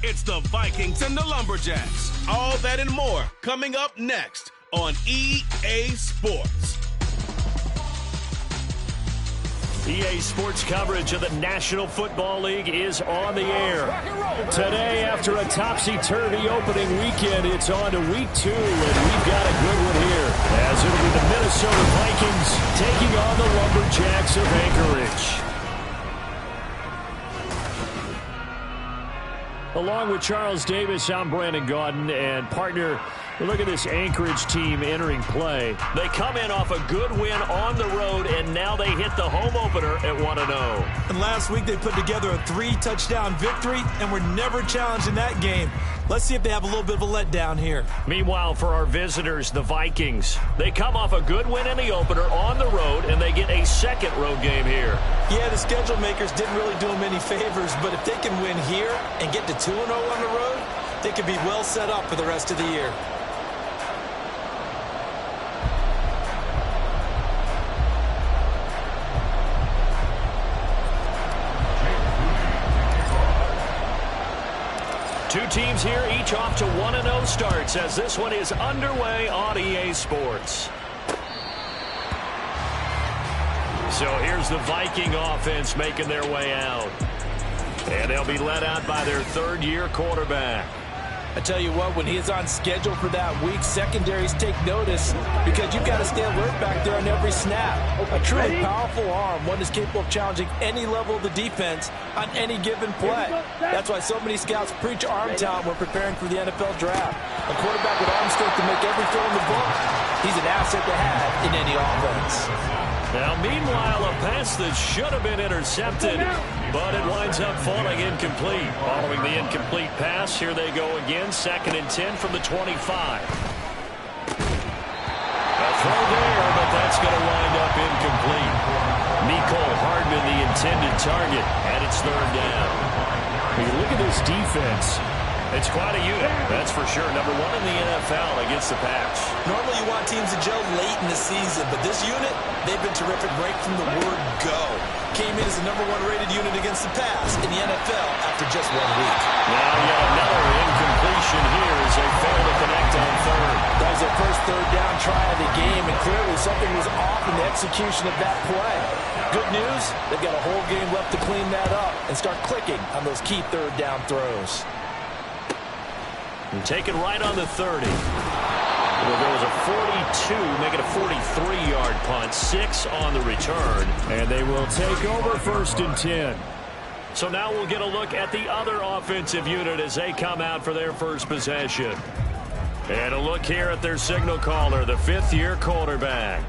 It's the Vikings and the Lumberjacks. All that and more coming up next on EA Sports. EA Sports coverage of the National Football League is on the air. Today, after a topsy-turvy opening weekend, it's on to week 2, and we've got a good one here, as it'll be the Minnesota Vikings taking on the Lumberjacks of Anchorage. Along with Charles Davis, I'm Brandon Gaudin, and partner, look at this Anchorage team entering play. They come in off a good win on the road, and now they hit the home opener at 1-0. And last week they put together a 3-touchdown victory, and were never challenged in that game. Let's see if they have a little bit of a letdown here. Meanwhile, for our visitors, the Vikings, they come off a good win in the opener on the road, and they get a second road game here. Yeah, the schedule makers didn't really do them any favors, but if they can win here and get to 2-0 on the road, they could be well set up for the rest of the year. Two teams here, each off to 1-0 starts, as this one is underway on EA Sports. So here's the Viking offense making their way out. And they'll be led out by their third-year quarterback. I tell you what, when he is on schedule for that week, secondaries take notice because you've got to stay alert back there on every snap. A truly powerful arm, one that's capable of challenging any level of the defense on any given play. That's why so many scouts preach arm talent when preparing for the NFL draft. A quarterback with arm strength to make every throw in the book. He's an asset to have in any offense. Now, meanwhile, a pass that should have been intercepted, but it winds up falling incomplete. Following the incomplete pass, here they go again, 2nd and 10 from the 25. A throw there, but that's going to wind up incomplete. Nicole Hardman, the intended target, and it's 3rd down. When you look at this defense, it's quite a unit, that's for sure. Number 1 in the NFL against the pass. Normally you want teams to gel late in the season, but this unit, they've been terrific right from the word go. Came in as the number 1 rated unit against the pass in the NFL after just 1 week. Now yet another incompletion here as they fail to connect on 3rd. That was their first 3rd down try of the game, and clearly something was off in the execution of that play. Good news, they've got a whole game left to clean that up and start clicking on those key 3rd down throws. And take it right on the 30. Well, there was a 42, make it a 43-yard punt, 6 on the return. And they will take over 1st and 10. So now we'll get a look at the other offensive unit as they come out for their first possession. And a look here at their signal caller, the 5th-year quarterback.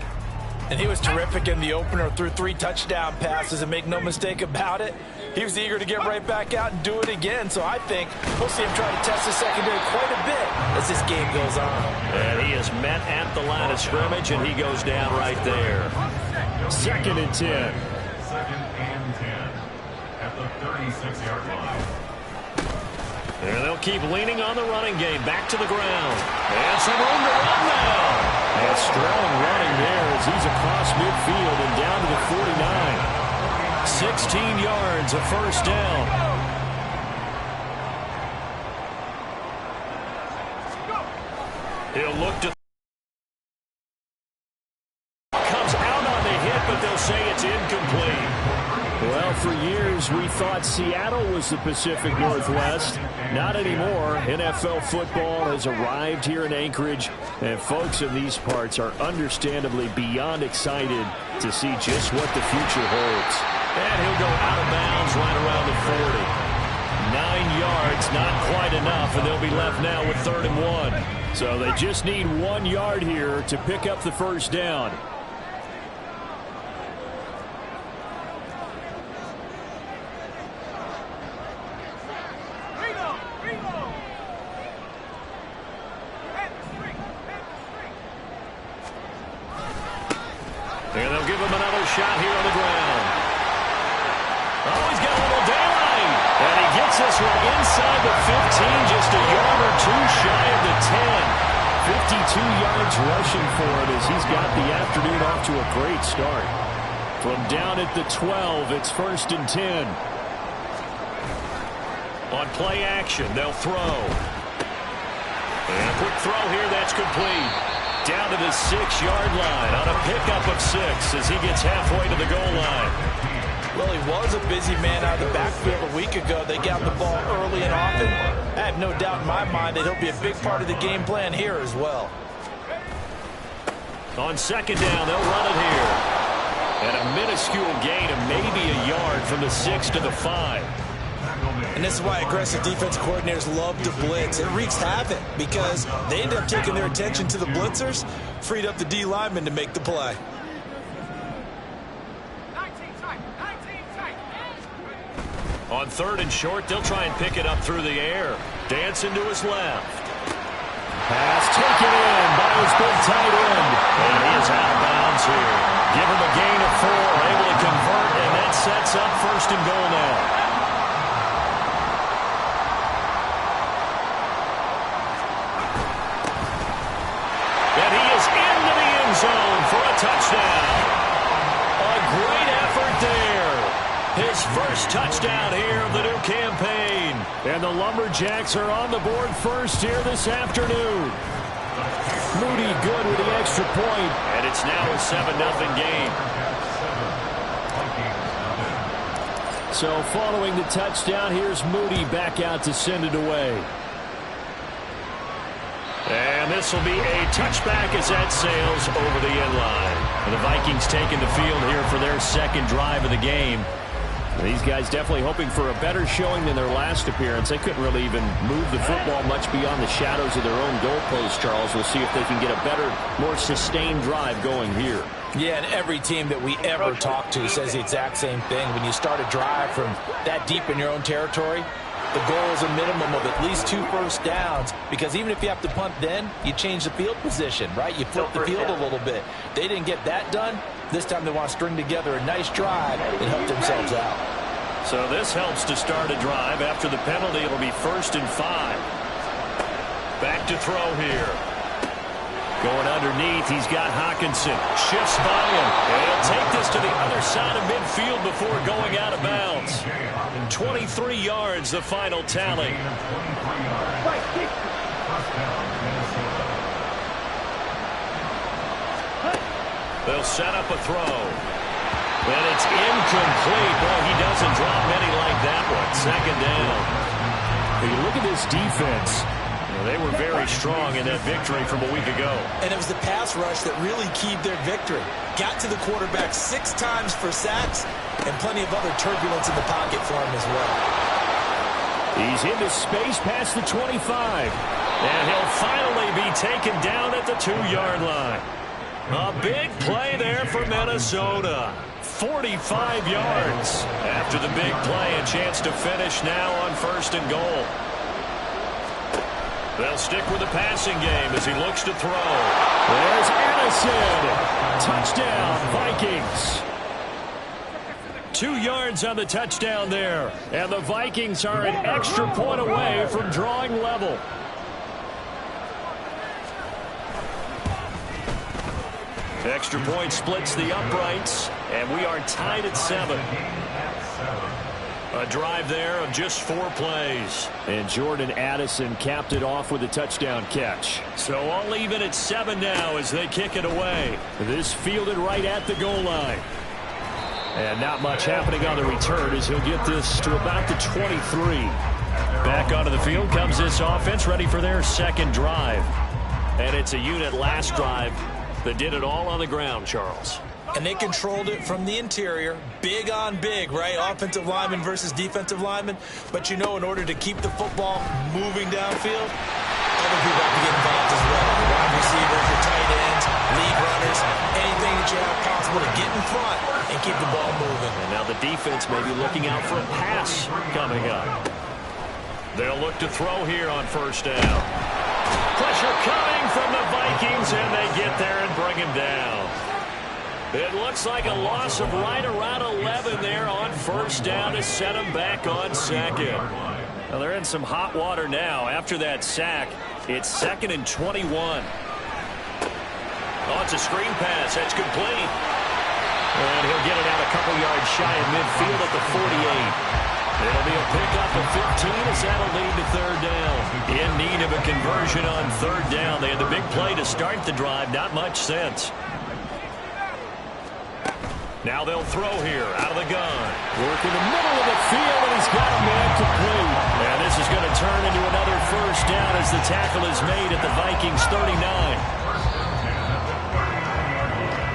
And he was terrific in the opener, threw 3 touchdown passes, and make no mistake about it, he was eager to get right back out and do it again. So I think we'll see him try to test the secondary quite a bit as this game goes on. And he is met at the line of scrimmage, and he goes down right there. 2nd and 10. 2nd and 10 at the 36-yard line. And they'll keep leaning on the running game. Back to the ground. And some room to run now. And strong running there as he's across midfield and down to the 49. 16 yards, a 1st down. He'll look to... Comes out on the hit, but they'll say it's incomplete. Well, for years, we thought Seattle was the Pacific Northwest. Not anymore. NFL football has arrived here in Anchorage, and folks in these parts are understandably beyond excited to see just what the future holds. And he'll go out of bounds right around the 40. 9 yards, not quite enough, and they'll be left now with 3rd and 1. So they just need 1 yard here to pick up the 1st down. And they'll give him another shot here on the ground. Oh, he's got a little daylight. And he gets this one inside the 15, just a yard or 2 shy of the 10. 52 yards rushing for him as he's got the afternoon off to a great start. From down at the 12, it's 1st and 10. On play action, they'll throw. And a quick throw here, that's complete. Down to the 6-yard line on a pickup of 6 as he gets halfway to the goal line. Well, he was a busy man out of the backfield a week ago. They got the ball early and often. I have no doubt in my mind that he'll be a big part of the game plan here as well. On second down, they'll run it here. And a minuscule gain of maybe a yard from the 6 to the 5. And this is why aggressive defense coordinators love to blitz. It wreaks havoc because they end up taking their attention to the blitzers, freed up the D lineman to make the play. On third and short, they'll try and pick it up through the air. Dancing to his left. Pass taken in by his big tight end. And he is out of bounds here. Give him a gain of 4, able to convert, and that sets up first and goal now. And he is into the end zone for a touchdown. A great effort there. His first touchdown here of the new campaign. And the Lumberjacks are on the board first here this afternoon. Moody good with the extra point. And it's now a 7-0 game. So following the touchdown, here's Moody back out to send it away. And this will be a touchback as that sails over the end line. And the Vikings taking the field here for their second drive of the game. And these guys definitely hoping for a better showing than their last appearance. They couldn't really even move the football much beyond the shadows of their own goalpost, Charles. We'll see if they can get a better, more sustained drive going here. Yeah, and every team that we ever talk to says the exact same thing. When you start a drive from that deep in your own territory, the goal is a minimum of at least 2 first downs, because even if you have to punt then, you change the field position, right? You flip the field a little bit. They didn't get that done. This time they want to string together a nice drive and help themselves out. So this helps to start a drive. After the penalty, it'll be 1st and 5. Back to throw here. Going underneath, he's got Hockenson. Shifts by him. And he'll take this to the other side of midfield before going out of bounds. 23 yards, the final tally. They'll set up a throw. And it's incomplete. Boy, he doesn't drop many like that one. Second down. When you look at this defense, they were very strong in that victory from a week ago. And it was the pass rush that really keyed their victory. Got to the quarterback 6 times for sacks and plenty of other turbulence in the pocket for him as well. He's into space past the 25. And he'll finally be taken down at the 2-yard line. A big play there for Minnesota. 45 yards. After the big play, a chance to finish now on 1st and goal. They'll stick with the passing game as he looks to throw. There's Addison. Touchdown, Vikings. 2 yards on the touchdown there. And the Vikings are an extra point away from drawing level. Extra point splits the uprights, and we are tied at 7. A drive there of just 4 plays. And Jordan Addison capped it off with a touchdown catch. So all even at 7 now as they kick it away. This fielded right at the goal line. And not much happening on the return as he'll get this to about the 23. Back onto the field comes this offense, ready for their second drive. And it's a unit last drive that did it all on the ground, Charles. And they controlled it from the interior. Big on big, right? Offensive lineman versus defensive lineman. But you know, in order to keep the football moving downfield, other people have to get involved as well. Your wide receivers, your tight ends, lead runners, anything that you have possible to get in front and keep the ball moving. And now the defense may be looking out for a pass coming up. They'll look to throw here on 1st down. Pressure coming from the Vikings, and they get there and bring him down. It looks like a loss of right around 11 there on 1st down to set them back on 2nd. Well, they're in some hot water now. After that sack, it's 2nd and 21. Oh, it's a screen pass. That's complete. And he'll get it out a couple yards shy of midfield at the 48. It'll be a pickup of 15 as that'll lead to third down. In need of a conversion on third down. They had the big play to start the drive. Not much sense. Now they'll throw here out of the gun. Work in the middle of the field, and he's got a man complete. And this is going to turn into another first down as the tackle is made at the Vikings 39.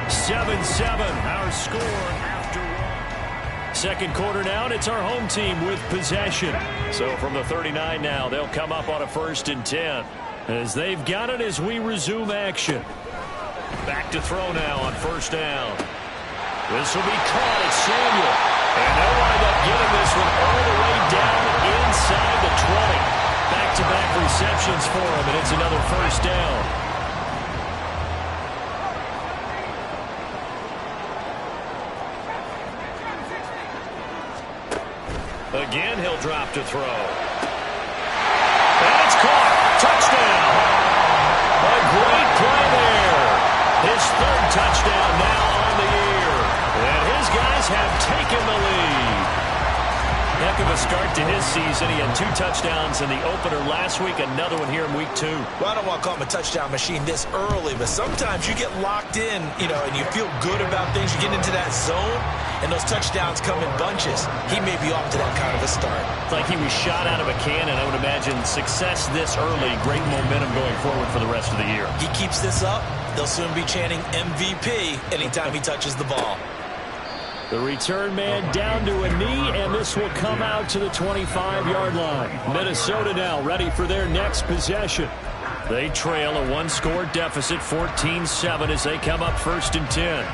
7-7, our score after one. Second quarter now, and it's our home team with possession. So from the 39 now, they'll come up on a 1st and 10. As they've got it as we resume action. Back to throw now on 1st down. This will be caught at Samuel. And they'll wind up getting this one all the way down inside the 20. Back-to-back receptions for him, and it's another 1st down. Again, he'll drop to throw. And it's caught. Touchdown. A great play there. His 3rd touchdown now on the year. And his guys have taken the lead. Heck of a start to his season. He had 2 touchdowns in the opener last week, another one here in week 2. Well, I don't want to call him a touchdown machine this early, but sometimes you get locked in, and you feel good about things. You get into that zone, and those touchdowns come in bunches. He may be off to that kind of a start. It's like he was shot out of a cannon. I would imagine success this early, great momentum going forward for the rest of the year. He keeps this up, they'll soon be chanting MVP anytime he touches the ball. The return man down to a knee, and this will come out to the 25-yard line. Minnesota now ready for their next possession. They trail a 1-score deficit, 14-7, as they come up 1st and 10.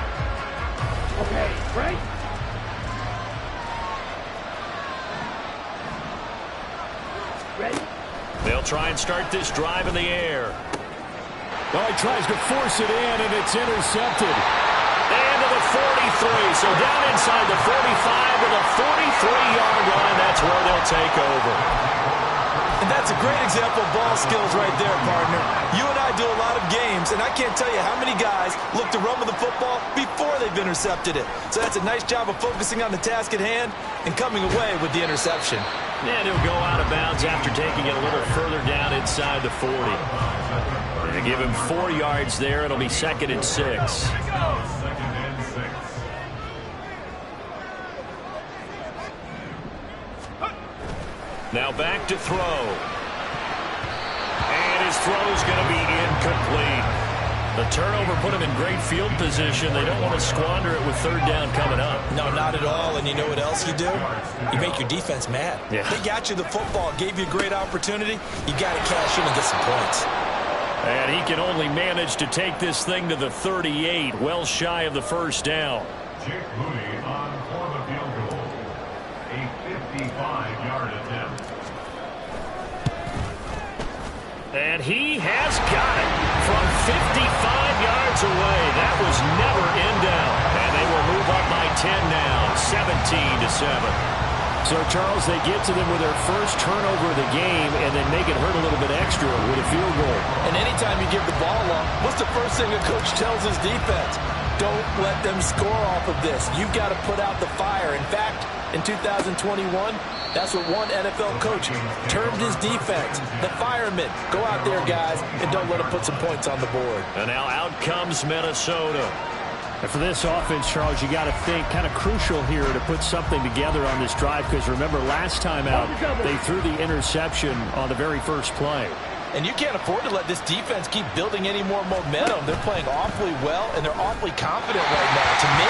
Okay, right. Ready? They'll try and start this drive in the air. Well, he tries to force it in, and it's intercepted. And to the 43, so down inside the 45 to the 43-yard line. That's where they'll take over. And that's a great example of ball skills right there, partner. You and I do a lot of games, and I can't tell you how many guys look to run with the football before they've intercepted it. So that's a nice job of focusing on the task at hand and coming away with the interception. And he'll go out of bounds after taking it a little further down inside the 40. They give him 4 yards there. It'll be 2nd and 6. Now back to throw. And his throw's going to be incomplete. The turnover put him in great field position. They don't want to squander it with 3rd down coming up. No, not at all. And you know what else you do? You make your defense mad. Yeah. They got you the football, gave you a great opportunity. You got to cash in and get some points. And he can only manage to take this thing to the 38, well shy of the 1st down. Jake Moody on for the field goal. A 55-yard attempt. And he has got it from 55 yards away. That was never in doubt. And they will move up by 10 now, 17-7. So, Charles, they get to them with their first turnover of the game and then make it hurt a little bit extra with a field goal. And anytime you give the ball up, what's the first thing a coach tells his defense? Don't let them score off of this. You've got to put out the fire. In fact, in 2021, that's what one NFL coach termed his defense. The firemen. Go out there, guys, and don't let them put some points on the board. And now out comes Minnesota. And for this offense, Charles, you got to think kind of crucial here to put something together on this drive, because remember last time out they threw the interception on the very first play. And you can't afford to let this defense keep building any more momentum. They're playing awfully well, and they're awfully confident right now. To me,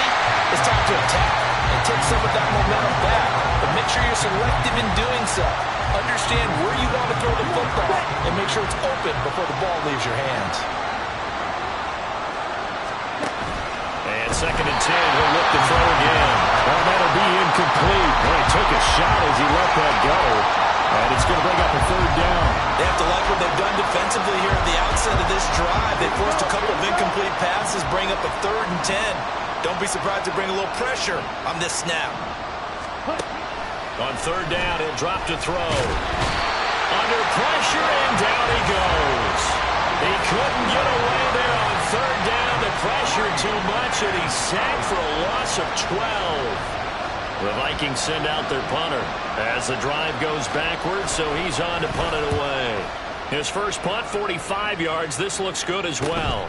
it's time to attack and take some of that momentum back. But make sure you're selective in doing so. Understand where you want to throw the football and make sure it's open before the ball leaves your hands. And 2nd and 10, he'll look to throw again. Well, that'll be incomplete. Well, he took a shot as he let that go. And it's going to bring up a 3rd down. They have to like what they've done defensively here at the outset of this drive. They forced a couple of incomplete passes, bring up a 3rd and 10. Don't be surprised to bring a little pressure on this snap. On 3rd down, he'll drop to throw. Under pressure, and down he goes. He couldn't get away there on 3rd down. The pressure too much, and he's sacked for a loss of 12. The Vikings send out their punter as the drive goes backwards, so he's on to punt it away. His first punt, 45 yards. This looks good as well.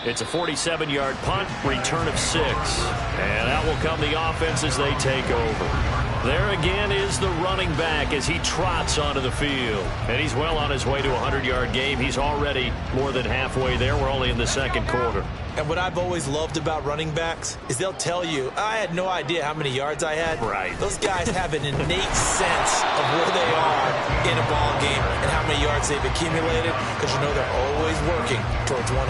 It's a 47-yard punt, return of 6. And out will come the offense as they take over. There again is the running back as he trots onto the field. And he's well on his way to a 100-yard game. He's already more than halfway there. We're only in the second quarter. And what I've always loved about running backs is they'll tell you, I had no idea how many yards I had. Right. Those guys have an innate sense of where they are in a ball game and how many yards they've accumulated, because you know they're always working towards 100.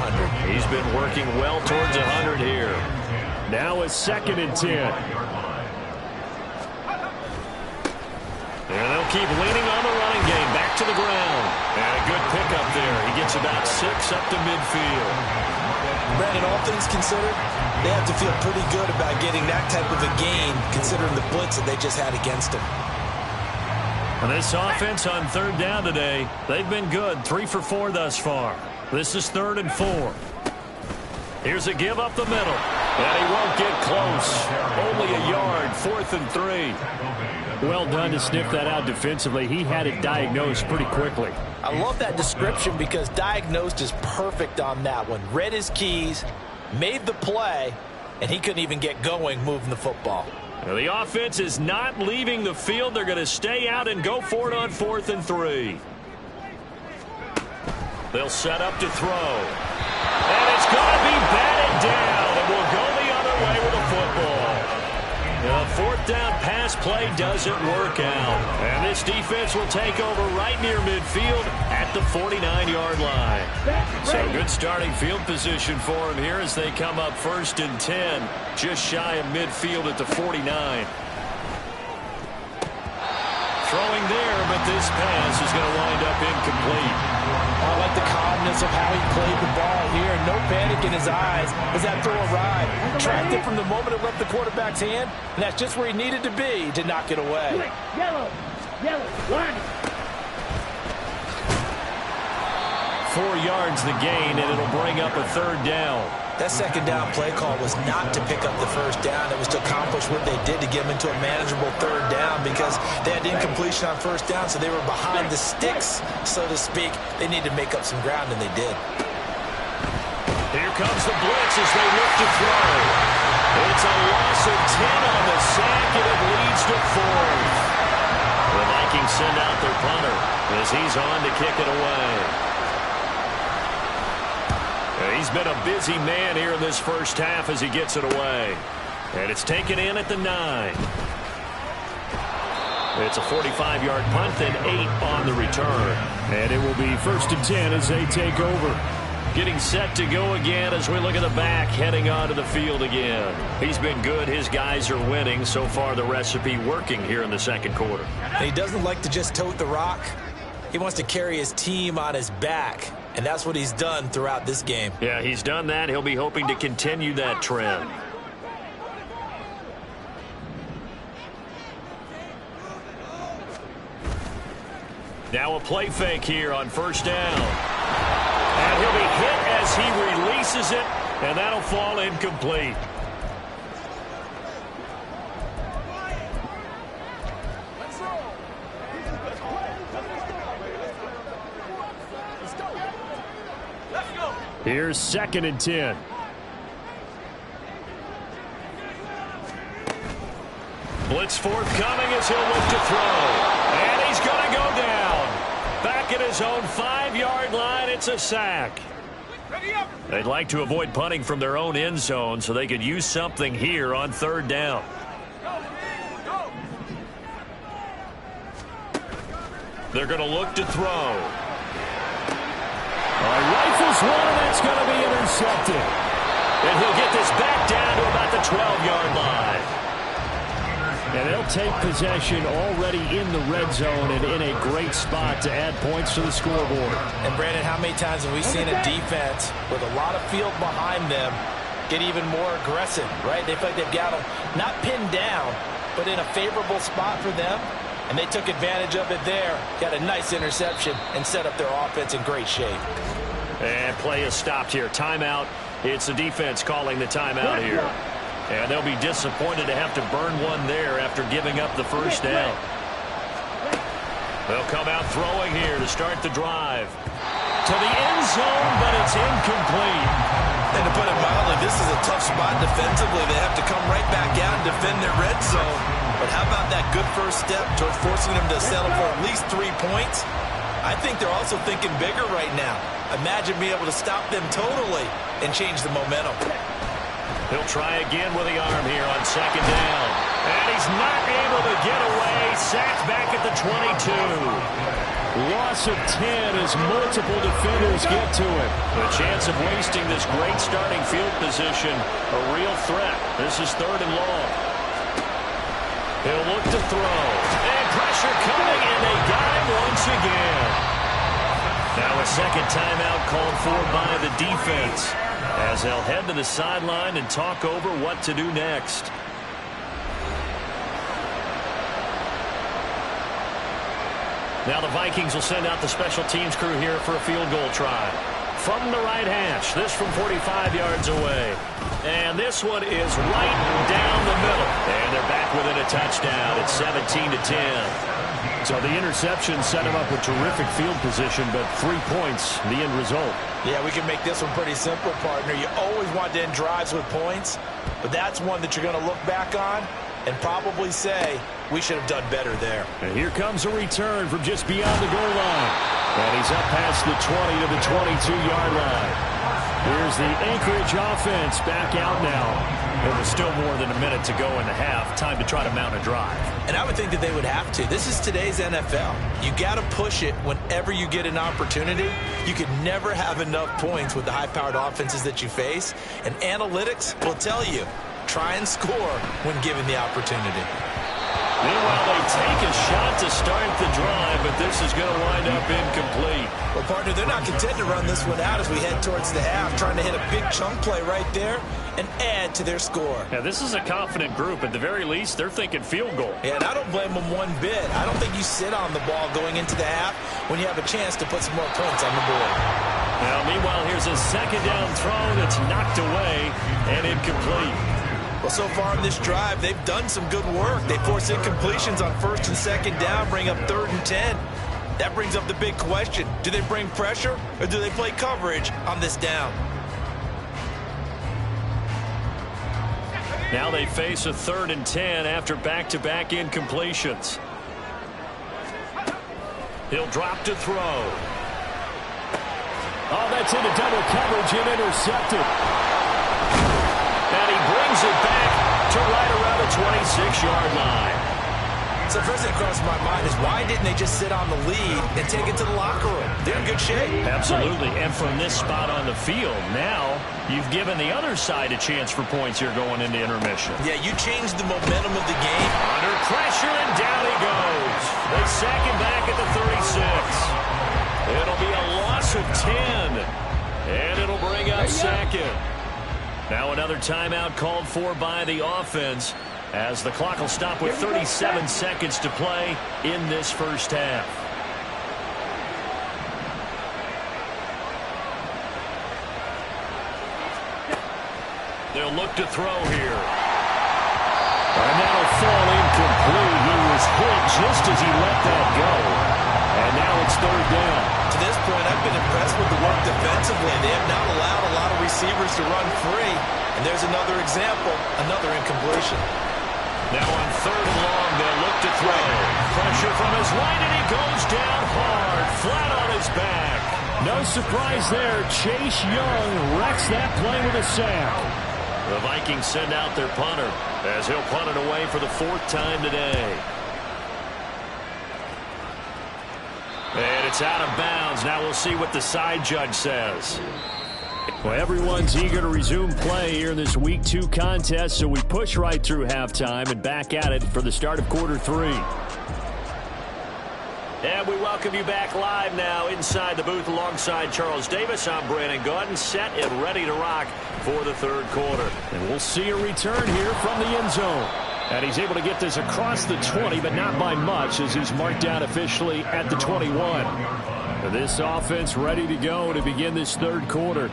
He's been working well towards 100 here. Now it's 2nd and 10. And they'll keep leaning on the running game. Back to the ground. And a good pickup there. He gets about 6 up to midfield. Brandon, all things considered, they have to feel pretty good about getting that type of a gain, considering the blitz that they just had against them. And this offense on 3rd down today, they've been good. 3 for 4 thus far. This is 3rd and 4. Here's a give up the middle. And he won't get close. Only a yard. 4th and 3. Well done to sniff that out defensively. He had it diagnosed pretty quickly. I love that description because diagnosed is perfect on that one. Read his keys, made the play, and he couldn't even get going moving the football. Now the offense is not leaving the field. They're going to stay out and go for it on 4th and 3. They'll set up to throw. And it's going to be batted down, and we'll go the other way with the football. The 4th down pass play doesn't work out. And this defense will take over right near midfield at the 49-yard line. So good starting field position for him here as they come up 1st and 10, just shy of midfield at the 49. Throwing there, but this pass is going to wind up incomplete. I like the calmness of how he played the ball here. No panic in his eyes as that throw arrived. Tracked it from the moment it left the quarterback's hand, and that's just where he needed to be to knock it away. Yellow, 1. 4 yards the gain, and it'll bring up a 3rd down. That 2nd down play call was not to pick up the 1st down. It was to accomplish what they did to get them into a manageable 3rd down because they had incompletion on 1st down, so they were behind the sticks, so to speak. They needed to make up some ground, and they did. Here comes the blitz as they look to throw. It's a loss of 10 on the sack, and it leads to 4th. The Vikings send out their punter as he's on to kick it away. He's been a busy man here in this first half as he gets it away. And it's taken in at the 9. It's a 45-yard punt and 8 on the return. And it will be 1st and 10 as they take over. Getting set to go again as we look at the back heading onto the field again. He's been good. His guys are winning. So far the recipe working here in the second quarter. He doesn't like to just tote the rock. He wants to carry his team on his back. And that's what he's done throughout this game. Yeah, he's done that. He'll be hoping to continue that trend. Now a play fake here on 1st down. And he'll be hit as he releases it, and that'll fall incomplete. Here's 2nd and 10. Blitz forthcoming as he'll look to throw. And he's going to go down. Back at his own 5-yard line, it's a sack. They'd like to avoid punting from their own end zone so they could use something here on 3rd down. They're going to look to throw. Rifles one, and that's going to be intercepted. And he'll get this back down to about the 12-yard line. And they'll take possession already in the red zone and in a great spot to add points to the scoreboard. And, Brandon, how many times have we seen a defense with a lot of field behind them get even more aggressive, right? They feel like they've got them not pinned down, but in a favorable spot for them. And they took advantage of it there, got a nice interception, and set up their offense in great shape. And play is stopped here. Timeout. It's the defense calling the timeout here. And they'll be disappointed to have to burn one there after giving up the first down. They'll come out throwing here to start the drive. To the end zone, but it's incomplete. And to put it mildly, this is a tough spot defensively. They have to come right back out and defend their red zone. But how about that good first step towards forcing them to settle for at least 3 points? I think they're also thinking bigger right now. Imagine being able to stop them totally and change the momentum. He'll try again with the arm here on second down. And he's not able to get away. Sacked back at the 22. Loss of 10 as multiple defenders get to it. The chance of wasting this great starting field position, a real threat. This is 3rd and long. He'll look to throw. And pressure coming, and they got him once again. Now a second timeout called for by the defense, as they'll head to the sideline and talk over what to do next. Now the Vikings will send out the special teams crew here for a field goal try. From the right hash, this from 45 yards away. And this one is right down the middle. And they're back within a touchdown. It's 17-10. So the interception set him up with terrific field position, but 3 points, the end result. Yeah, we can make this one pretty simple, partner. You always want to end drives with points, but that's one that you're going to look back on and probably say, we should have done better there. And here comes a return from just beyond the goal line. And he's up past the 20 to the 22-yard line. Here's the Anchorage offense back out now. There was still more than a minute to go in the half. Time to try to mount a drive. And I would think that they would have to. This is today's NFL. You got to push it whenever you get an opportunity. You could never have enough points with the high-powered offenses that you face. And analytics will tell you, try and score when given the opportunity. Meanwhile, they take a shot to start the drive, but this is going to wind up incomplete. Well, partner, they're not content to run this one out as we head towards the half, trying to hit a big chunk play right there and add to their score. Yeah, this is a confident group. At the very least, they're thinking field goal. Yeah, and I don't blame them one bit. I don't think you sit on the ball going into the half when you have a chance to put some more points on the board. Now, meanwhile, here's a second down throw that's knocked away and incomplete. Well, so far in this drive, they've done some good work. They force incompletions on 1st and 2nd down, bring up 3rd and 10. That brings up the big question. Do they bring pressure or do they play coverage on this down? Now they face a 3rd and 10 after back-to-back incompletions. He'll drop to throw. Oh, that's into double coverage and intercepted. And he brings it back to right around the 26-yard line. So first thing that crossed my mind is why didn't they just sit on the lead and take it to the locker room? They're in good shape. Absolutely. And from this spot on the field, now you've given the other side a chance for points here going into intermission. Yeah, you changed the momentum of the game. Under pressure, and down he goes. They sack him back at the 36. It'll be a loss of 10. And it'll bring up 2nd. Now another timeout called for by the offense, as the clock will stop with 37 seconds to play in this first half. They'll look to throw here. And that'll fall incomplete. He was hit just as he let that go. And now it's 3rd down. To this point, I've been impressed with the work defensively. They have not allowed a lot of receivers to run free. And there's another example, another incompletion. Now on 3rd and long, they'll look to throw. Pressure from his right, and he goes down hard, flat on his back. No surprise there. Chase Young wrecks that play with a sack. The Vikings send out their punter, as he'll punt it away for the 4th time today. And it's out of bounds. Now we'll see what the side judge says. Well, everyone's eager to resume play here in this Week 2 contest, so we push right through halftime and back at it for the start of quarter 3. And we welcome you back live now inside the booth alongside Charles Davis. I'm Brandon Gaudin, set and ready to rock for the 3rd quarter. And we'll see a return here from the end zone. And he's able to get this across the 20, but not by much, as he's marked down officially at the 21. This offense ready to go to begin this 3rd quarter.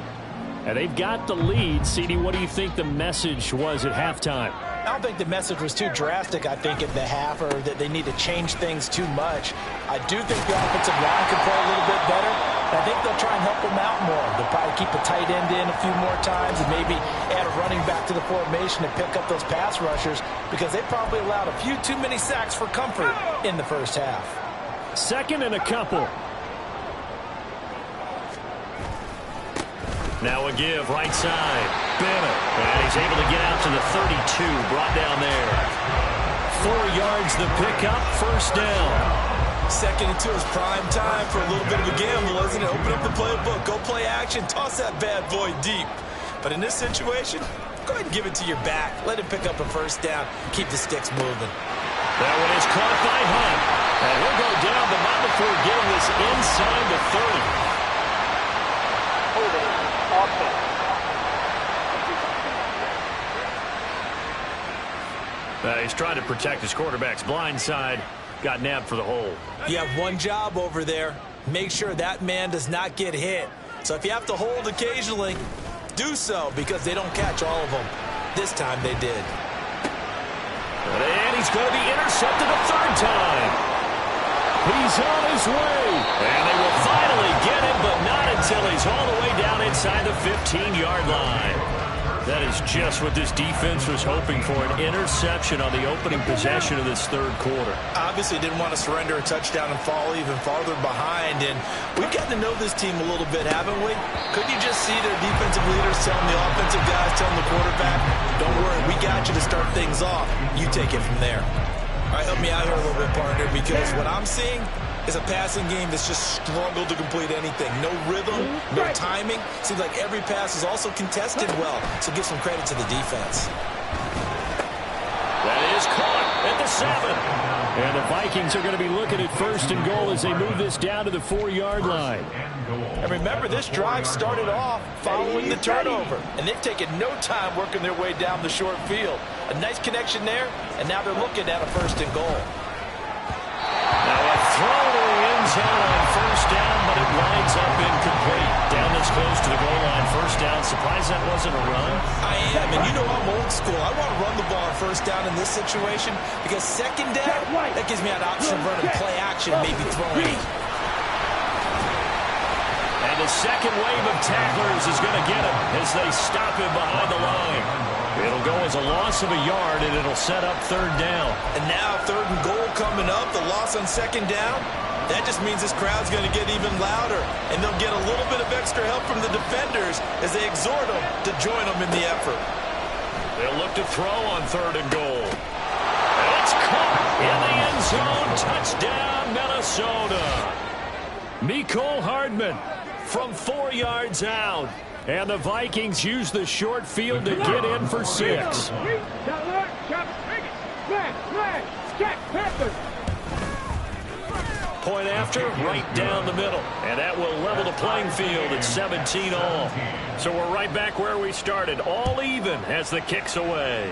And they've got the lead. CD, what do you think the message was at halftime? I don't think the message was too drastic, I think, at the half, or that they need to change things too much. I do think the offensive line can play a little bit better. I think they'll try and help them out more. They'll probably keep a tight end in a few more times and maybe add a running back to the formation to pick up those pass rushers, because they probably allowed a few too many sacks for comfort in the first half. Second and a couple. Now a give, right side. Bennett. And he's able to get out to the 32. Brought down there. 4 yards the pickup. First down. Second and 2 is prime time for a little bit of a gamble, isn't it? Open up the playbook. Go play action. Toss that bad boy deep. But in this situation, go ahead and give it to your back. Let him pick up a first down. Keep the sticks moving. That one is caught by Hunt. And he'll go down, but not before getting this inside the 30. He's trying to protect his quarterback's blind side. Got nabbed for the hole. You have one job over there. Make sure that man does not get hit. So if you have to hold occasionally, do so, because they don't catch all of them. This time they did. And he's going to be intercepted a third time. He's on his way. And they will finally get him, but not until he's all the way down inside the 15-yard line. That is just what this defense was hoping for, an interception on the opening possession of this third quarter. Obviously didn't want to surrender a touchdown and fall even farther behind. And we've gotten to know this team a little bit, haven't we? Couldn't you just see their defensive leaders telling the offensive guys, telling the quarterback, don't worry, we got you to start things off. You take it from there. All right, help me out here a little bit, partner, because what I'm seeing is a passing game that's just struggled to complete anything. No rhythm, no timing. Seems like every pass is also contested well, so give some credit to the defense. That is caught at the 7. And the Vikings are going to be looking at first and goal as they move this down to the 4-yard line. And remember, this drive started off following the turnover, and they've taken no time working their way down the short field. A nice connection there, and now they're looking at a first and goal. Now a throw to the end zone on first down, but it winds up incomplete. Down this close to the goal line, first down. Surprised that wasn't a run? I am, and you know I'm old school. I want to run the ball on first down in this situation, because second down, that gives me an option of running play action, maybe throwing. And the second wave of tacklers is going to get him as they stop him behind the line. It'll go as a loss of a yard, and it'll set up third down. And now third and goal coming up, the loss on second down. That just means this crowd's going to get even louder, and they'll get a little bit of extra help from the defenders as they exhort them to join them in the effort. They'll look to throw on third and goal. And it's caught in the end zone. Touchdown, Minnesota. Mecole Hardman from 4 yards out. And the Vikings use the short field to get in for 6. Point after, right down the middle. And that will level the playing field at 17 all. So we're right back where we started, all even as the kick's away.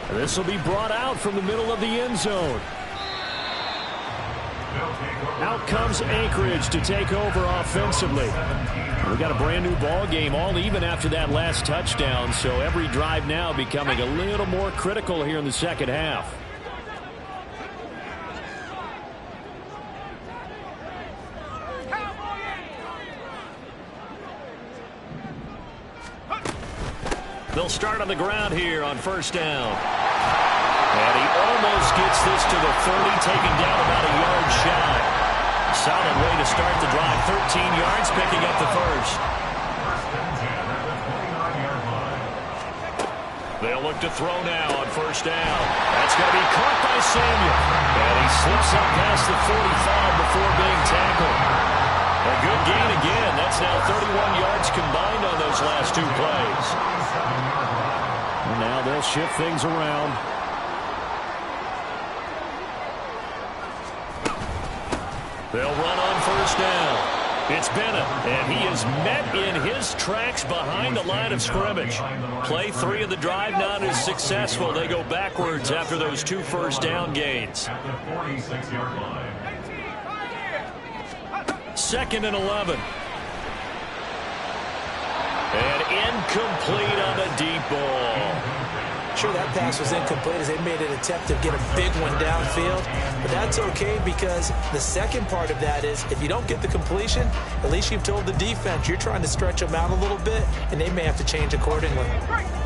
And this will be brought out from the middle of the end zone. Out comes Anchorage to take over offensively. We got a brand new ball game, all even after that last touchdown, so every drive now becoming a little more critical here in the second half. They'll start on the ground here on first down. And he almost gets this to the 30, taken down about a yard shy. Solid way to start the drive. 13 yards, picking up the first. They'll look to throw now on first down. That's going to be caught by Samuel. And he slips up past the 45 before being tackled. A good gain again. That's now 31 yards combined on those last 2 plays. And now they'll shift things around. They'll run on first down. It's Bennett, and he is met in his tracks behind the line of scrimmage. Play 3 of the drive not as successful. They go backwards after those 2 first down gains. At the 46-yard line. Second and 11. And incomplete on the deep ball. Sure, that pass was incomplete as they made an attempt to get a big one downfield. But that's okay because the second part of that is if you don't get the completion, at least you've told the defense you're trying to stretch them out a little bit, and they may have to change accordingly.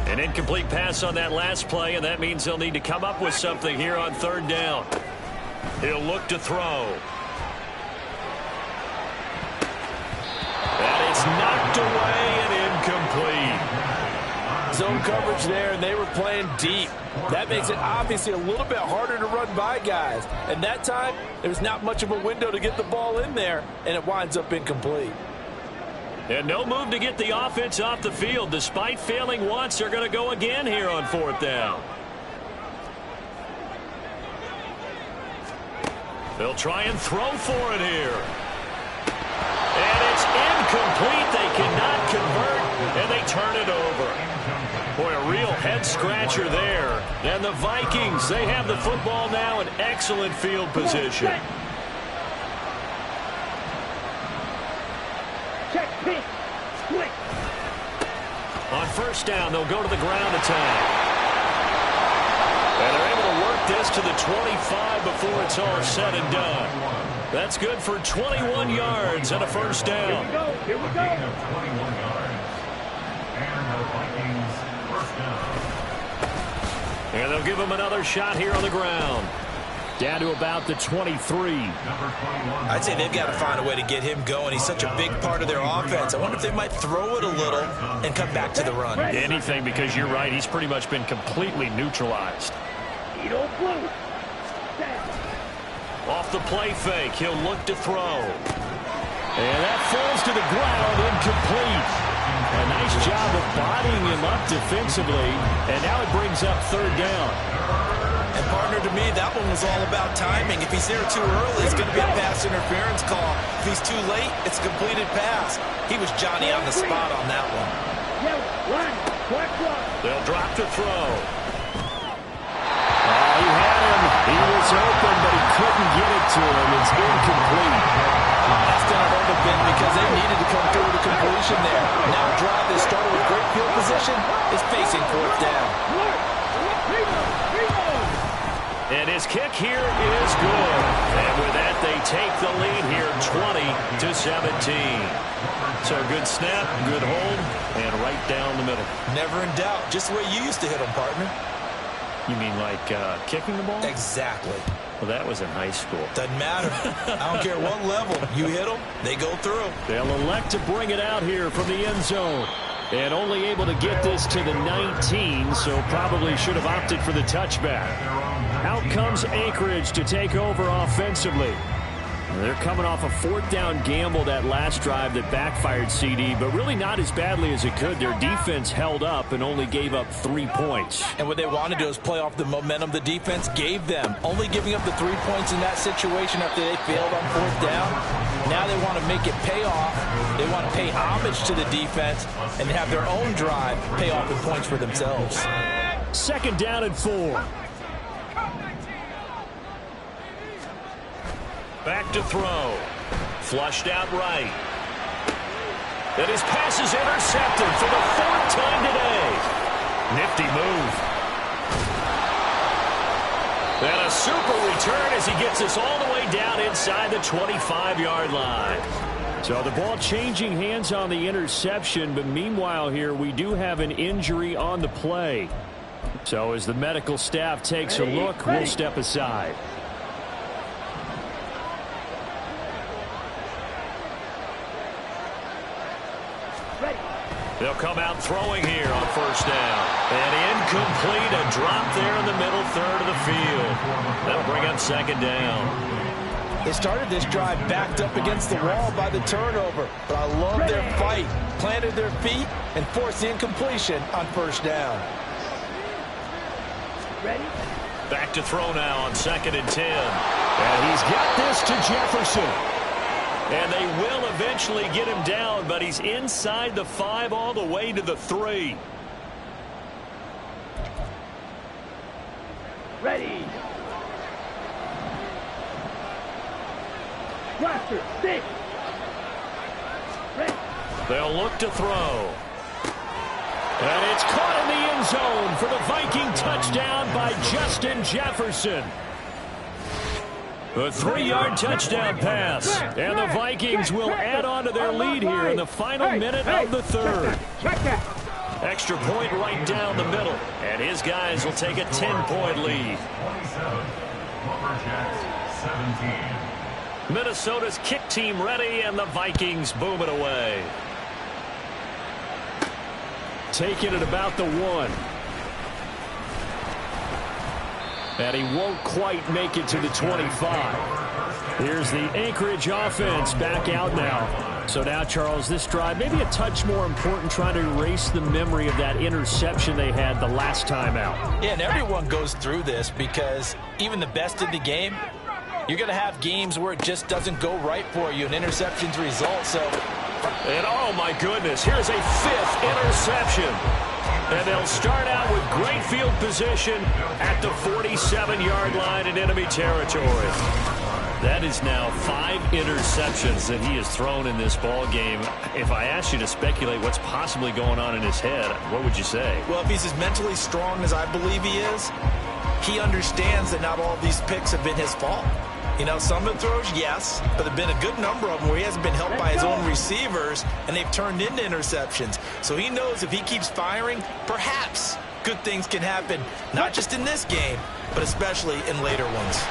An incomplete pass on that last play, and that means they'll need to come up with something here on third down. He'll look to throw. And it's knocked away and incomplete. Zone coverage there, and they were playing deep. That makes it obviously a little bit harder to run by guys. And that time, there's not much of a window to get the ball in there, and it winds up incomplete. And no move to get the offense off the field. Despite failing once, they're going to go again here on fourth down. They'll try and throw for it here. And it's incomplete. They cannot convert, and they turn it over. Boy, a real head-scratcher there. And the Vikings, they have the football now in excellent field position. Check, pitch, switch. On first down, they'll go to the ground attack. And they're able to work this to the 25 before it's all said and done. That's good for 21 yards and a first down. Here we go. 21 yards. And the Vikings first down. And they'll give him another shot here on the ground. Down to about the 23. I'd say they've got to find a way to get him going. He's such a big part of their offense. I wonder if they might throw it a little and come back to the run. Anything, because you're right. He's pretty much been completely neutralized. Off the play fake, he'll look to throw. And that falls to the ground, incomplete. A nice job of bodying him up defensively, and now it brings up third down. And partner, to me, that one was all about timing. If he's there too early, it's going to be a pass interference call. If he's too late, it's a completed pass. He was Johnny on the spot on that one. They'll drop to throw. He had him. He was open, but he couldn't get it to him. It's incomplete. That's going to hurt a bit because they needed to come through with a completion there. Now a drive that started with great field position is facing fourth down. And his kick here is good. And with that, they take the lead here 20-17. So good snap, good hold, and right down the middle. Never in doubt. Just the way you used to hit them, partner. You mean like kicking the ball? Exactly. Well, that was in high school. Doesn't matter. I don't care what level. You hit them, they go through. They'll elect to bring it out here from the end zone. And only able to get this to the 19, so probably should have opted for the touchback. Out comes Anchorage to take over offensively. They're coming off a fourth down gamble that last drive that backfired, CD, but really not as badly as it could. Their defense held up and only gave up 3 points. And what they want to do is play off the momentum the defense gave them. Only giving up the 3 points in that situation after they failed on fourth down. Now they want to make it pay off. They want to pay homage to the defense and have their own drive pay off in points for themselves. Second down and 4. Back to throw. Flushed out right. And his pass is intercepted for the 4th time today. Nifty move. And a super return as he gets us all the way down inside the 25-yard line. So the ball changing hands on the interception, but meanwhile here we do have an injury on the play. So as the medical staff takes a look, we'll step aside. They'll come out throwing here on first down. And incomplete, a drop there in the middle third of the field. That'll bring up second down. They started this drive backed up against the wall by the turnover, but I love their fight. Planted their feet and forced the incompletion on first down. Ready? Back to throw now on 2nd and 10. And he's got this to Jefferson. And they will eventually get him down, but he's inside the 5 all the way to the 3. Ready. Roster, 6. Ready. They'll look to throw. And it's caught in the end zone for the Viking touchdown by Justin Jefferson. A 3-yard touchdown pass. And the Vikings will add on to their lead here in the final minute of the third. Extra point right down the middle. And his guys will take a 10-point lead. 27, Lumberjacks 17. Minnesota's kick team ready, and the Vikings boom it away. Taking it about the 1. And he won't quite make it to the 25. Here's the Anchorage offense back out now. So now, Charles, this drive maybe a touch more important, trying to erase the memory of that interception they had the last time out. Yeah, and everyone goes through this because even the best in the game, you're going to have games where it just doesn't go right for you, and interceptions result. So, and oh my goodness, here's a 5th interception. And they'll start out with great field position at the 47-yard line in enemy territory. That is now 5 interceptions that he has thrown in this ball game. If I asked you to speculate what's possibly going on in his head, what would you say? Well, if he's as mentally strong as I believe he is, he understands that not all of these picks have been his fault. You know, some of the throws, yes, but there have been a good number of them where he hasn't been helped by his own receivers, and they've turned into interceptions. So he knows if he keeps firing, perhaps good things can happen, not just in this game, but especially in later ones.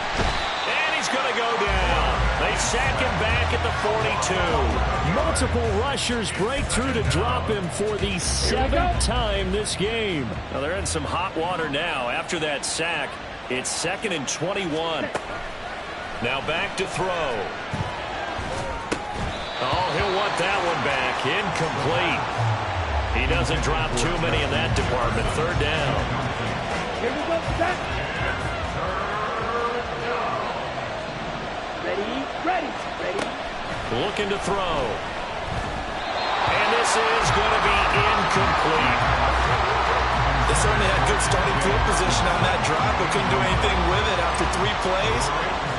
And he's going to go down. They sack him back at the 42. Multiple rushers break through to drop him for the 7th time this game. Now they're in some hot water now. After that sack, it's 2nd and 21. Now back to throw. Oh, he'll want that one back. Incomplete. He doesn't drop too many in that department. 3rd down. Here we go, set. Ready. Looking to throw. And this is going to be incomplete. They certainly had good starting field position on that drive, but couldn't do anything with it after 3 plays.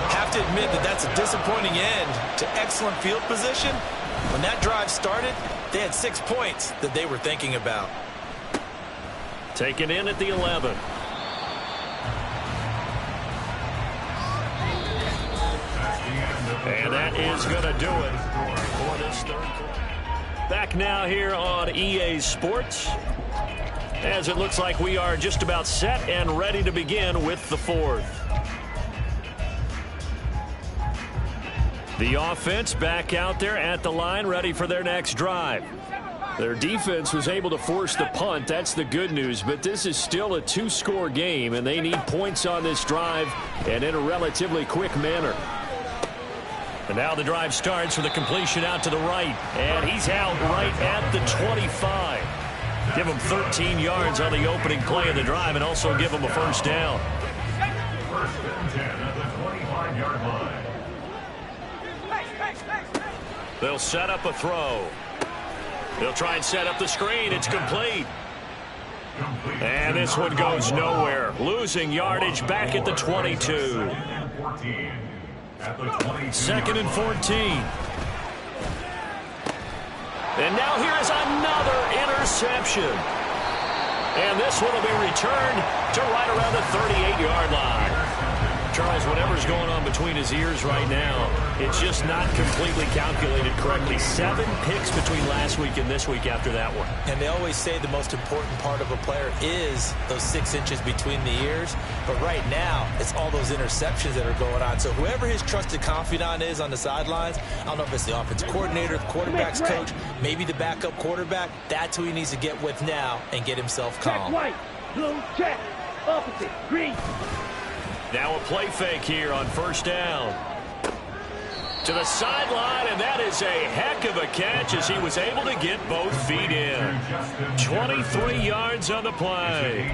Have to admit that that's a disappointing end to excellent field position. When that drive started, they had 6 points that they were thinking about. Taken in at the 11. And that is going to do it for this third quarter. Back now here on EA Sports, as it looks like we are just about set and ready to begin with the 4th. The offense back out there at the line, ready for their next drive. Their defense was able to force the punt. That's the good news, but this is still a 2-score game, and they need points on this drive and in a relatively quick manner. And now the drive starts with a completion out to the right, and he's out right at the 25. Give him 13 yards on the opening play of the drive and also give him a 1st down. 1st and 10 at the 25-yard line. They'll set up a throw. They'll try and set up the screen. It's complete. And this one goes nowhere. Losing yardage back at the 22. 2nd and 14. And now here is another interception. And this one will be returned to right around the 38-yard line. Charles, whatever's going on between his ears right now, it's just not completely calculated correctly. 7 picks between last week and this week after that one. And they always say the most important part of a player is those 6 inches between the ears. But right now, it's all those interceptions that are going on. So whoever his trusted confidant is on the sidelines, I don't know if it's the offensive coordinator, the quarterback's coach, maybe the backup quarterback, that's who he needs to get with now and get himself calm. Check white, blue, check, opposite, green. Now a play fake here on 1st down. To the sideline, and that is a heck of a catch as he was able to get both feet in. 23 yards on the play.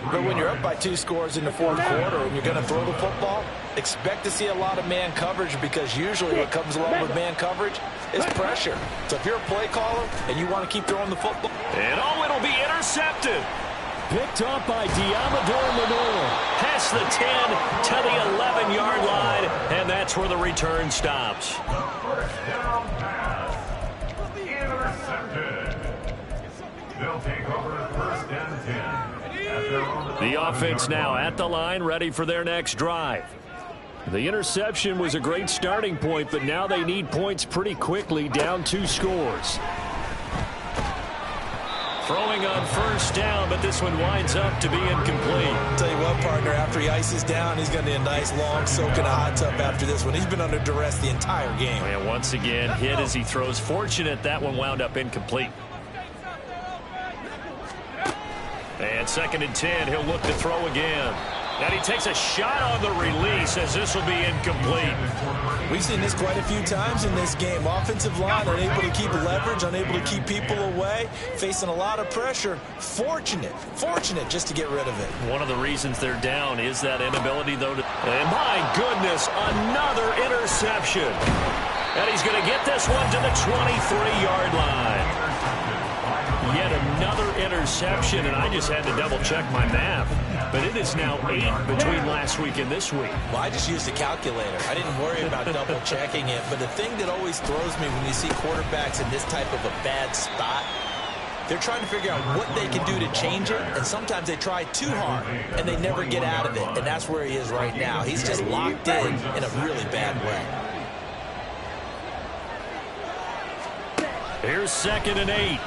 But when you're up by 2 scores in the 4th quarter and you're going to throw the football, expect to see a lot of man coverage, because usually what comes along with man coverage is pressure. So if you're a play caller and you want to keep throwing the football. And oh, it'll be intercepted. Picked up by Diamador Lenore. Past the 10 to the 11-yard line, and that's where the return stops. 1st down pass. Intercepted. They'll take over first and 10. At their own The offense now at the line, ready for their next drive. The interception was a great starting point, but now they need points pretty quickly, down 2 scores. Throwing on first down, but this one winds up to be incomplete. Tell you what, partner, after he ices down, he's going to need a nice long soak in a hot tub after this one. He's been under duress the entire game. And once again, hit as he throws. Fortunate that one wound up incomplete. And 2nd and 10, he'll look to throw again. And he takes a shot on the release as this will be incomplete. We've seen this quite a few times in this game. Offensive line unable to keep leverage, unable to keep people away, facing a lot of pressure. Fortunate just to get rid of it. One of the reasons they're down is that inability, though, to... And my goodness, another interception. And he's going to get this one to the 23-yard line. Yet another interception, and I just had to double-check my math. But it is now 8 between last week and this week. Well, I just used a calculator. I didn't worry about double-checking it. But the thing that always throws me when you see quarterbacks in this type of a bad spot, they're trying to figure out what they can do to change it, and sometimes they try too hard, and they never get out of it. And that's where he is right now. He's just locked in a really bad way. Here's 2nd and 8.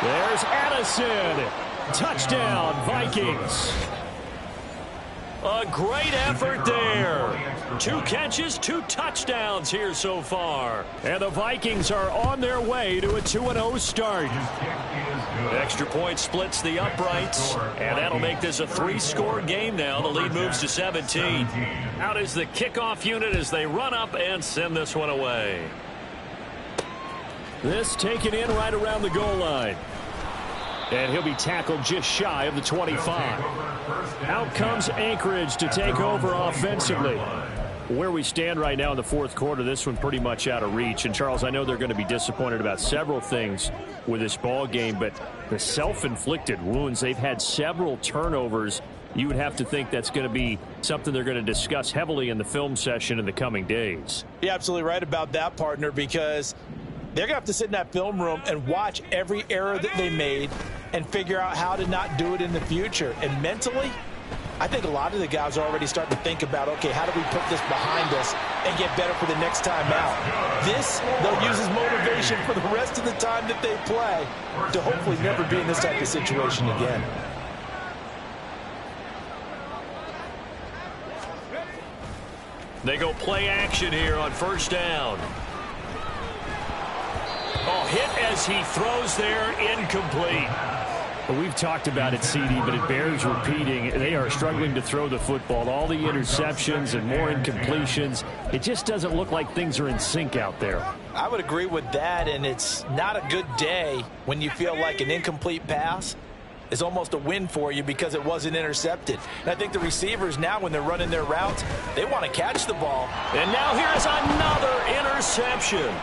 There's Addison. Touchdown, Vikings. A great effort there. 2 catches, 2 touchdowns here so far. And the Vikings are on their way to a 2-0 start. Extra point splits the uprights, and that'll make this a 3-score game now. The lead moves to 17. Out is the kickoff unit as they run up and send this one away. This taken in right around the goal line. And he'll be tackled just shy of the 25. Out comes Anchorage to take over offensively. Where we stand right now in the 4th quarter, this one pretty much out of reach. And, Charles, I know they're going to be disappointed about several things with this ball game, but the self-inflicted wounds, they've had several turnovers. You would have to think that's going to be something they're going to discuss heavily in the film session in the coming days. You're absolutely right about that, partner, because they're going to have to sit in that film room and watch every error that they made and figure out how to not do it in the future. And mentally, I think a lot of the guys are already starting to think about, okay, how do we put this behind us and get better for the next time out? This, they'll use as motivation for the rest of the time that they play to hopefully never be in this type of situation again. They go play action here on first down. Oh, hit as he throws there, incomplete. We've talked about it, CD, but it bears repeating. They are struggling to throw the football. All the interceptions and more incompletions. It just doesn't look like things are in sync out there. I would agree with that, and it's not a good day when you feel like an incomplete pass is almost a win for you because it wasn't intercepted. And I think the receivers now, when they're running their routes, they want to catch the ball. And now here's another interception.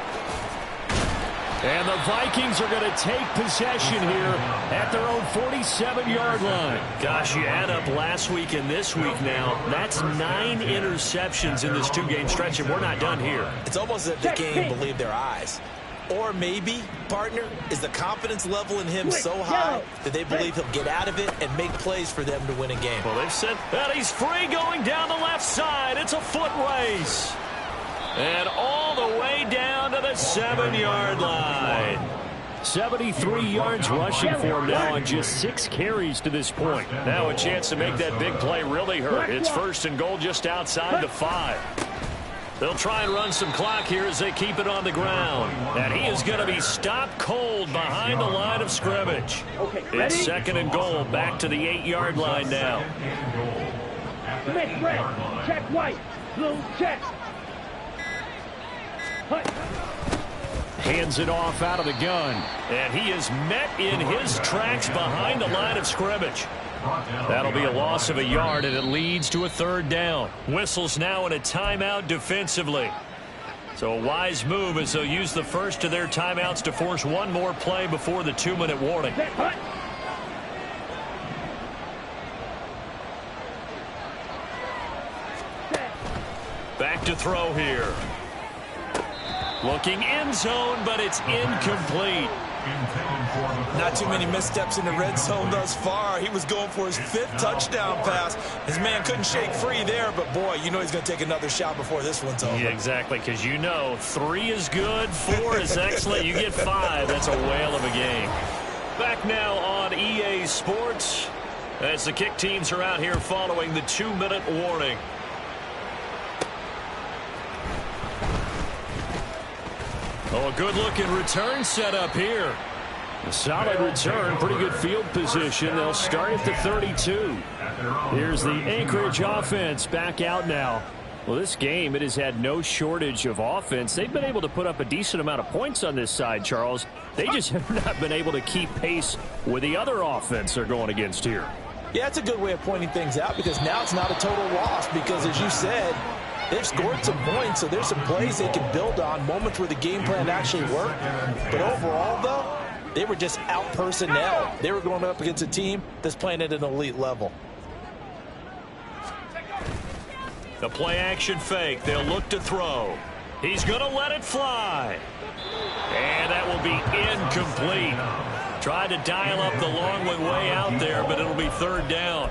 And the Vikings are going to take possession here at their own 47-yard line. Gosh, you add up last week and this week now. That's 9 interceptions in this 2-game stretch, and we're not done here. It's almost as if they can't even believe their eyes. Or maybe, partner, is the confidence level in him so high that they believe he'll get out of it and make plays for them to win a game. Well, they've said that he's free going down the left side. It's a foot race. And all the way down to the 7-yard line. 73 yards rushing for him now on just 6 carries to this point. Now a chance to make that big play really hurt. It's 1st and goal just outside the 5. They'll try and run some clock here as they keep it on the ground. And he is going to be stopped cold behind the line of scrimmage. It's 2nd and goal, back to the 8-yard line now. Smith red, check white, blue check. Hands it off out of the gun. And he is met in his tracks behind the line of scrimmage. That'll be a loss of a yard, and it leads to a 3rd down. Whistles now in a timeout defensively. So a wise move as they'll use the first of their timeouts to force one more play before the 2-minute warning. Back to throw here. Looking end zone, but it's incomplete. Not too many missteps in the red zone thus far. He was going for his 5th touchdown pass. His man couldn't shake free there, but boy, you know he's going to take another shot before this one's over. Yeah, exactly, because you know 3 is good, 4 is excellent. You get 5. That's a whale of a game. Back now on EA Sports as the kick teams are out here following the 2-minute warning. Oh, a good-looking return setup here. A solid return, pretty good field position. They'll start at the 32. Here's the Anchorage offense back out now. Well, this game, it has had no shortage of offense. They've been able to put up a decent amount of points on this side, Charles. They just have not been able to keep pace with the other offense they're going against here. Yeah, it's a good way of pointing things out because now it's not a total loss because, as you said, they've scored some points, so there's some plays they can build on, moments where the game plan actually worked. But overall, though, they were just out-personnel. They were going up against a team that's playing at an elite level. The play-action fake. They'll look to throw. He's going to let it fly. And that will be incomplete. Tried to dial up the long way out there, but it'll be 3rd down.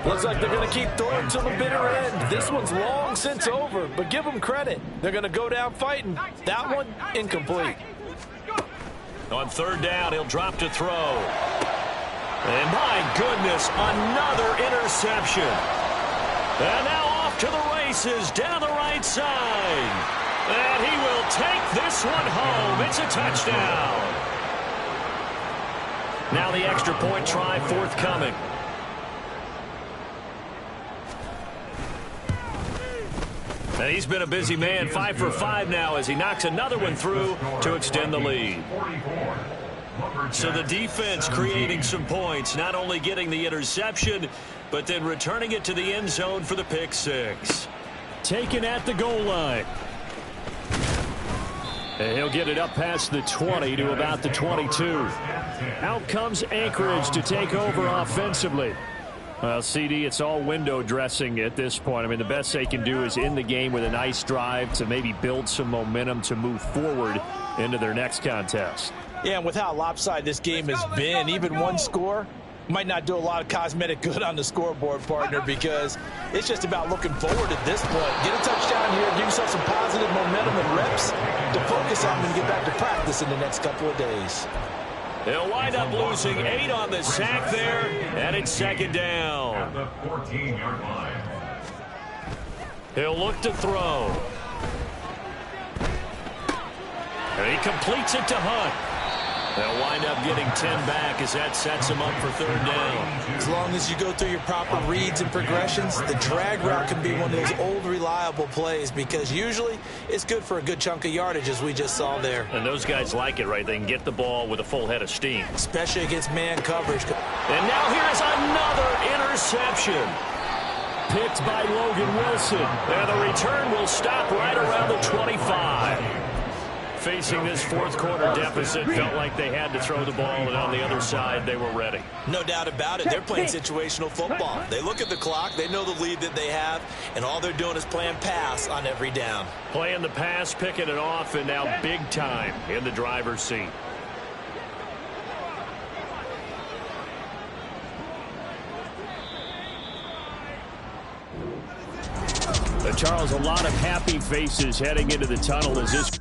Looks like they're going to keep throwing to the bitter end. This one's long since over, but give them credit. They're going to go down fighting. That one, incomplete. On 3rd down, he'll drop to throw. And my goodness, another interception. And now off to the races down the right side. And he will take this one home. It's a touchdown. Now the extra point try forthcoming. And he's been a busy man, 5 for 5 now as he knocks another one through to extend the lead. So the defense creating some points, not only getting the interception, but then returning it to the end zone for the pick 6. Taken at the goal line. And he'll get it up past the 20 to about the 22. Out comes Anchorage to take over offensively. Well, CD, it's all window dressing at this point. I mean, the best they can do is in the game with a nice drive to maybe build some momentum to move forward into their next contest. Yeah, and with how lopsided this game has been, even one score might not do a lot of cosmetic good on the scoreboard, partner, because it's just about looking forward at this point. Get a touchdown here, give yourself some positive momentum and reps to focus on and get back to practice in the next couple of days. They'll wind up losing 8 on the sack there, and it's 2nd down. At the 14-yard line. He'll look to throw. And he completes it to Hunt. They'll wind up getting 10 back as that sets him up for 3rd down. As long as you go through your proper reads and progressions, the drag route can be one of those old reliable plays because usually it's good for a good chunk of yardage as we just saw there. And those guys like it, right? They can get the ball with a full head of steam. Especially against man coverage. And now here's another interception. Picked by Logan Wilson. And the return will stop right around the 25. Facing this 4th quarter deficit, felt like they had to throw the ball, and on the other side, they were ready. No doubt about it. They're playing situational football. They look at the clock, they know the lead that they have, and all they're doing is playing pass on every down. Playing the pass, picking it off, and now big time in the driver's seat. Charles, a lot of happy faces heading into the tunnel as this